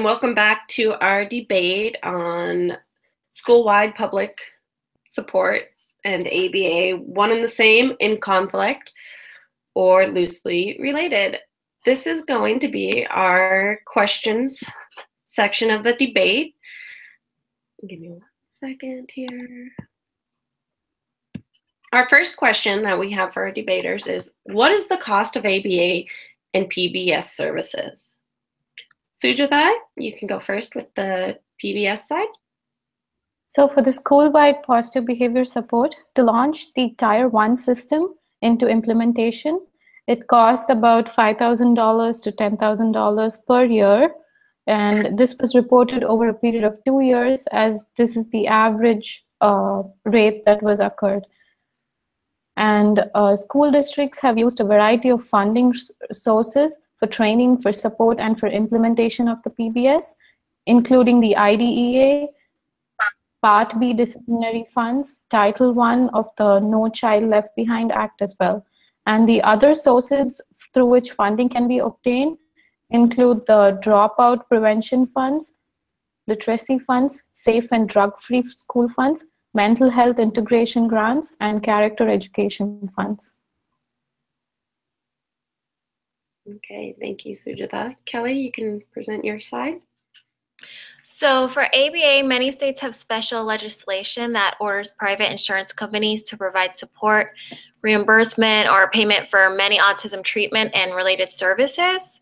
Welcome back to our debate on school-wide public support and ABA, one and the same, in conflict, or loosely related. This is going to be our questions section of the debate. Give me 1 second here. Our first question that we have for our debaters is, what is the cost of ABA and PBS services? Sujatha, you can go first with the PBS side. So for the school-wide positive behavior support, to launch the Tier 1 system into implementation, it costs about $5,000 to $10,000 per year. And this was reported over a period of 2 years, as this is the average rate that was occurred. And school districts have used a variety of funding sources for training, for support, and for implementation of the PBS, including the IDEA, Part B disciplinary funds, Title I of the No Child Left Behind Act as well. And the other sources through which funding can be obtained include the dropout prevention funds, literacy funds, safe and drug-free school funds, mental health integration grants, and character education funds. Okay, thank you, Sujatha. Kelly, you can present your side. So for ABA, many states have special legislation that orders private insurance companies to provide support, reimbursement, or payment for many autism treatment and related services.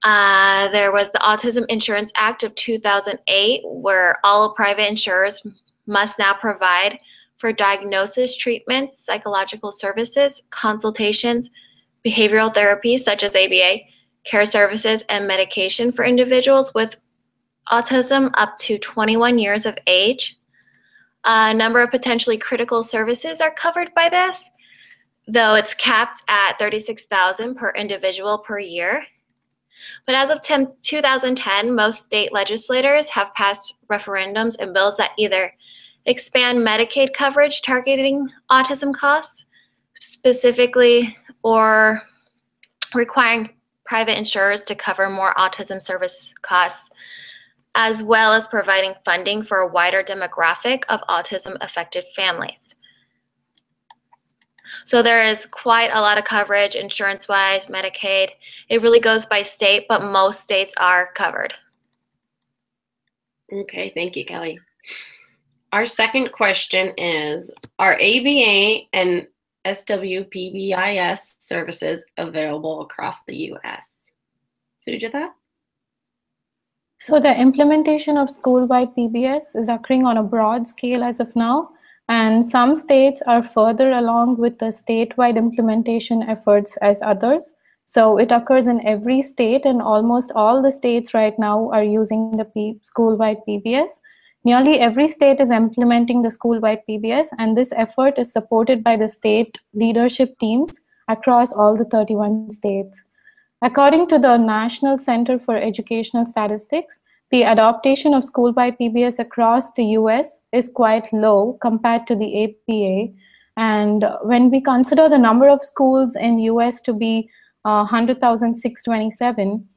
There was the Autism Insurance Act of 2008, where all private insurers must now provide for diagnosis, treatments, psychological services, consultations, behavioral therapy such as ABA, care services, and medication for individuals with autism up to 21 years of age. A number of potentially critical services are covered by this, though it's capped at $36,000 per individual per year. But as of 2010, most state legislators have passed referendums and bills that either expand Medicaid coverage targeting autism costs specifically, or requiring private insurers to cover more autism service costs, as well as providing funding for a wider demographic of autism-affected families. So there is quite a lot of coverage insurance-wise, Medicaid. It really goes by state, but most states are covered. Okay, thank you, Kelly. Our second question is, are ABA and SWPBIS services available across the U.S.? Sujatha? So the implementation of school-wide PBS is occurring on a broad scale as of now, and some states are further along with the statewide implementation efforts as others. So it occurs in every state, and almost all the states right now are using the school-wide PBS. Nearly every state is implementing the school-wide PBS, and this effort is supported by the state leadership teams across all the 31 states. According to the National Center for Educational Statistics, the adoption of school-wide PBS across the US is quite low compared to the APA. And when we consider the number of schools in US to be 100,627,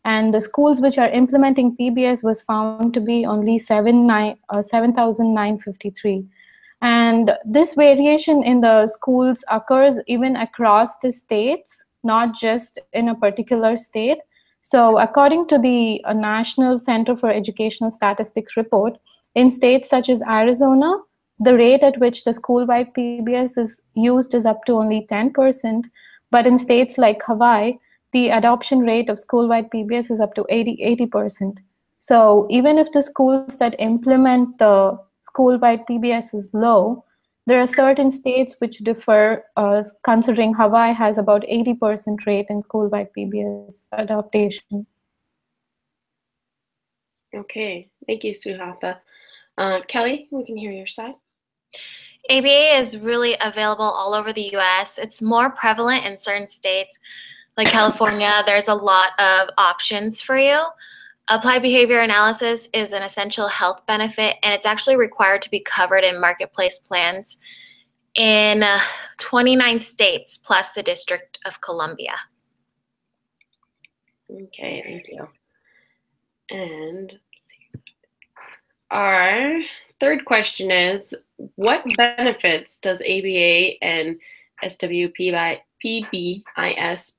and the schools which are implementing PBS was found to be only 7,953. And this variation in the schools occurs even across the states, not just in a particular state. So according to the National Center for Educational Statistics report, in states such as Arizona, the rate at which the school-wide PBS is used is up to only 10%, but in states like Hawaii, the adoption rate of school-wide PBS is up to 80%. So even if the schools that implement the school-wide PBS is low, there are certain states which differ, considering Hawaii has about 80% rate in school-wide PBS adaptation. Okay, thank you, Sujatha. Kelly, we can hear your side. ABA is really available all over the US. It's more prevalent in certain states like California. There's a lot of options for you. Applied behavior analysis is an essential health benefit, and it's actually required to be covered in marketplace plans in 29 states plus the District of Columbia. Okay, thank you. And our third question is, what benefits does ABA and SWPBIS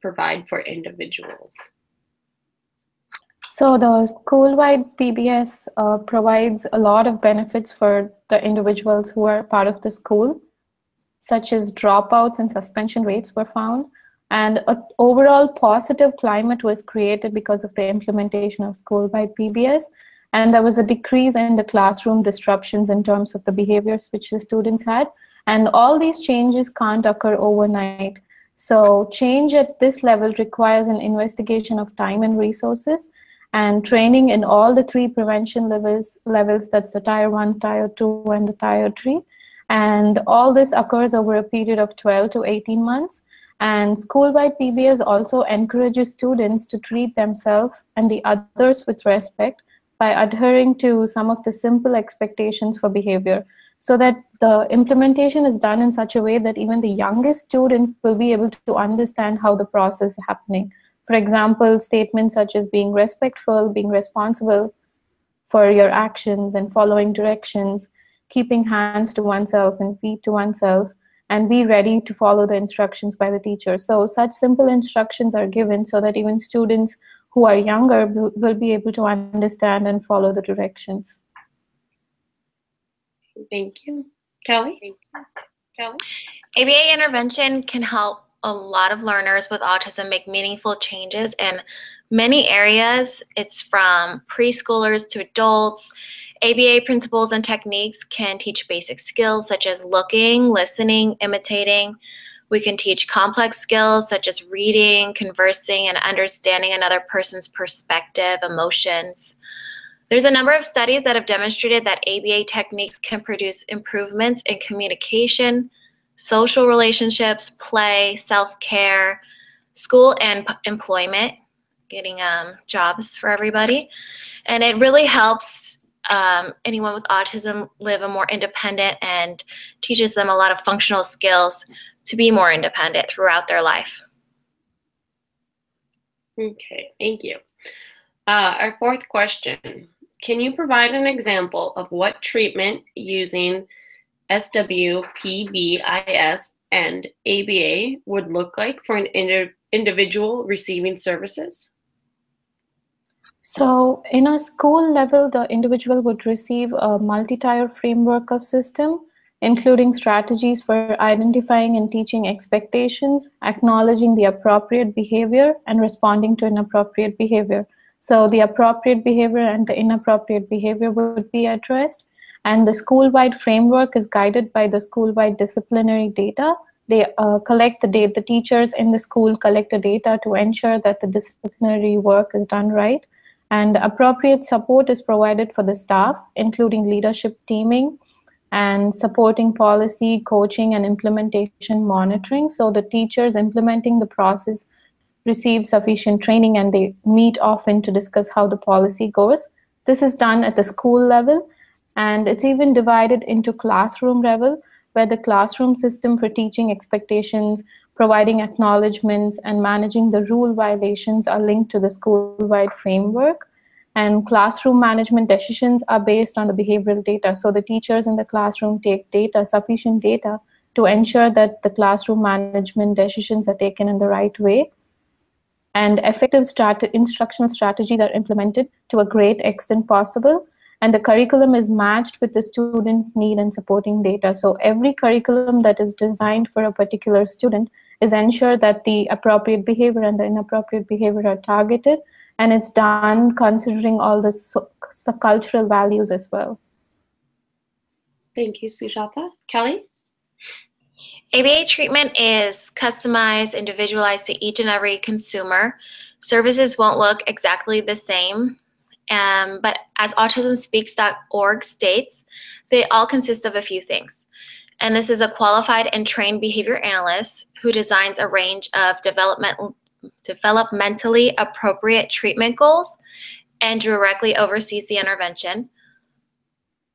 provide for individuals? So the school-wide PBS provides a lot of benefits for the individuals who are part of the school, such as dropouts and suspension rates were found, and an overall positive climate was created because of the implementation of school-wide PBS, and there was a decrease in the classroom disruptions in terms of the behaviors which the students had, and all these changes can't occur overnight. So change at this level requires an investigation of time and resources, and training in all the three prevention levels, that's the Tier 1, Tier 2, and the Tier 3. And all this occurs over a period of 12 to 18 months. And school-wide PBS also encourages students to treat themselves and the others with respect by adhering to some of the simple expectations for behavior, so that the implementation is done in such a way that even the youngest student will be able to understand how the process is happening. For example, statements such as being respectful, being responsible for your actions and following directions, keeping hands to oneself and feet to oneself, and be ready to follow the instructions by the teacher. So such simple instructions are given so that even students who are younger will be able to understand and follow the directions. Thank you. Kelly? ABA intervention can help a lot of learners with autism make meaningful changes in many areas. It's from preschoolers to adults. ABA principles and techniques can teach basic skills such as looking, listening, imitating. We can teach complex skills such as reading, conversing, and understanding another person's perspective, emotions. There's a number of studies that have demonstrated that ABA techniques can produce improvements in communication, social relationships, play, self-care, school and employment, getting jobs for everybody. And it really helps anyone with autism live a more independent and teaches them a lot of functional skills to be more independent throughout their life. Okay, thank you. Our fourth question, can you provide an example of what treatment using SWPBIS and ABA would look like for an individual receiving services? So in a school level, the individual would receive a multi-tier framework of system, including strategies for identifying and teaching expectations, acknowledging the appropriate behavior, and responding to inappropriate behavior. So the appropriate behavior and the inappropriate behavior would be addressed. And the school-wide framework is guided by the school-wide disciplinary data. They collect the data, the teachers in the school collect the data to ensure that the disciplinary work is done right. And appropriate support is provided for the staff, including leadership teaming and supporting policy, coaching, and implementation monitoring. So the teachers implementing the process receive sufficient training and they meet often to discuss how the policy goes. This is done at the school level, and it's even divided into classroom level, where the classroom system for teaching expectations, providing acknowledgements, and managing the rule violations are linked to the school-wide framework. And classroom management decisions are based on the behavioral data. So the teachers in the classroom take data, sufficient data, to ensure that the classroom management decisions are taken in the right way. And effective instructional strategies are implemented to a great extent possible. And the curriculum is matched with the student need and supporting data. So every curriculum that is designed for a particular student is ensured that the appropriate behavior and the inappropriate behavior are targeted, and it's done considering all the cultural values as well. Thank you, Sujatha. Kelly? ABA treatment is customized, individualized to each and every consumer. Services won't look exactly the same, but as autismspeaks.org states, they all consist of a few things. And this is a qualified and trained behavior analyst who designs a range of developmentally appropriate treatment goals and directly oversees the intervention.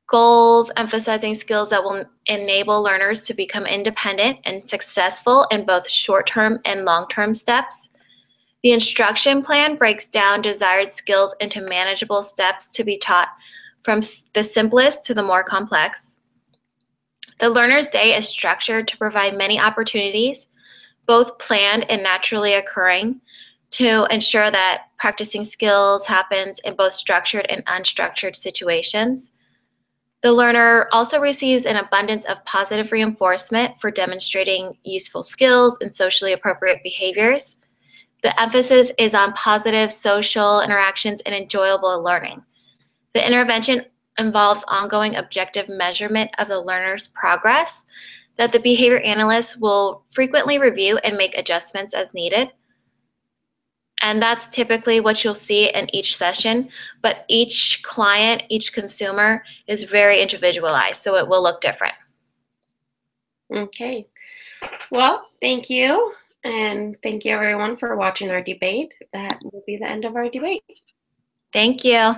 Goals emphasizing skills that will enable learners to become independent and successful in both short-term and long-term steps. The instruction plan breaks down desired skills into manageable steps to be taught, from the simplest to the more complex. The learner's day is structured to provide many opportunities, both planned and naturally occurring, to ensure that practicing skills happens in both structured and unstructured situations. The learner also receives an abundance of positive reinforcement for demonstrating useful skills and socially appropriate behaviors. The emphasis is on positive social interactions and enjoyable learning. The intervention involves ongoing objective measurement of the learner's progress that the behavior analyst will frequently review and make adjustments as needed. And that's typically what you'll see in each session, but each client, each consumer is very individualized, so it will look different. Okay. Well, thank you. And thank you everyone for watching our debate. That will be the end of our debate. Thank you.